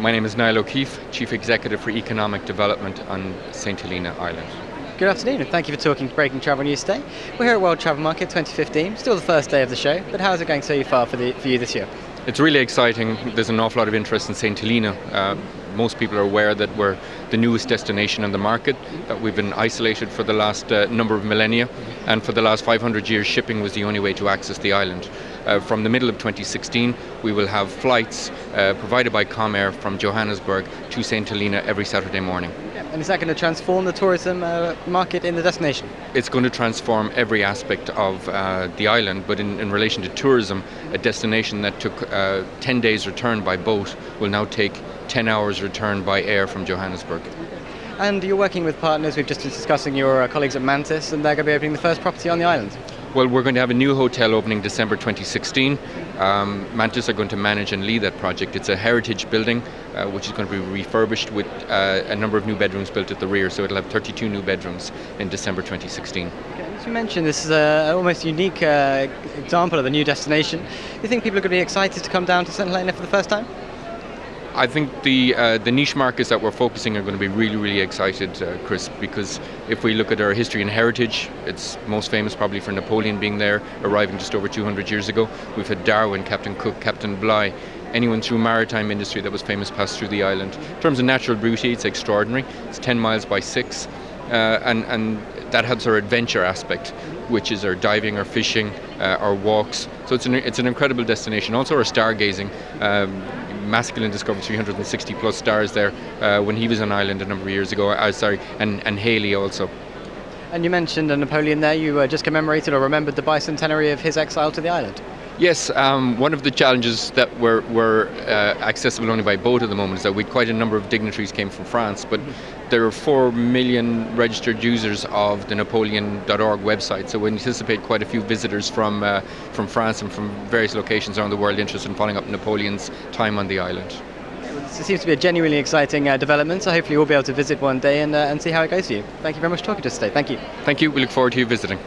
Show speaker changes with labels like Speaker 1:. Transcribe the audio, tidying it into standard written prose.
Speaker 1: My name is Niall O'Keefe, Chief Executive for Economic Development on St Helena Island.
Speaker 2: Good afternoon, and thank you for talking to Breaking Travel News today. We're here at World Travel Market 2015, still the first day of the show, but how's it going so far for you this year?
Speaker 1: It's really exciting. There's an awful lot of interest in St Helena. Most people are aware that we're the newest destination on the market, that we've been isolated for the last number of millennia, and for the last 500 years shipping was the only way to access the island. From the middle of 2016 we will have flights provided by Comair from Johannesburg to St Helena every Saturday morning.
Speaker 2: And is that going to transform the tourism market in the destination?
Speaker 1: It's going to transform every aspect of the island, but in relation to tourism, a destination that took 10 days return by boat will now take 10 hours return by air from Johannesburg.
Speaker 2: And you're working with partners, we've just been discussing your colleagues at Mantis, and they're going to be opening the first property on the island.
Speaker 1: Well, we're going to have a new hotel opening December 2016. Mantis are going to manage and lead that project. It's a heritage building which is going to be refurbished with a number of new bedrooms built at the rear, so it'll have 32 new bedrooms in December 2016.
Speaker 2: Okay, as you mentioned, this is an almost unique example of a new destination. Do you think people are going to be excited to come down to St Helena for the first time?
Speaker 1: I think the niche markets that we're focusing are going to be really excited, Chris, because if we look at our history and heritage, it's most famous probably for Napoleon being there, arriving just over 200 years ago. We've had Darwin, Captain Cook, Captain Bligh. Anyone through maritime industry that was famous passed through the island. In terms of natural beauty, it's extraordinary. It's 10 miles by 6, and that has our adventure aspect, which is our diving, our fishing, our walks. So it's an incredible destination. Also our stargazing. Maskelyne discovered 360 plus stars there when he was on island a number of years ago. And Haley also.
Speaker 2: And you mentioned Napoleon there. You just commemorated or remembered the bicentenary of his exile to the island.
Speaker 1: Yes, one of the challenges that were accessible only by boat at the moment is that we had quite a number of dignitaries came from France, but there are 4 million registered users of the Napoleon.org website, so we anticipate quite a few visitors from France and from various locations around the world interested in following up Napoleon's time on the island.
Speaker 2: It seems to be a genuinely exciting development, so hopefully we'll be able to visit one day and see how it goes for you. Thank you very much for talking to us today. Thank you.
Speaker 1: Thank you. We look forward to you visiting.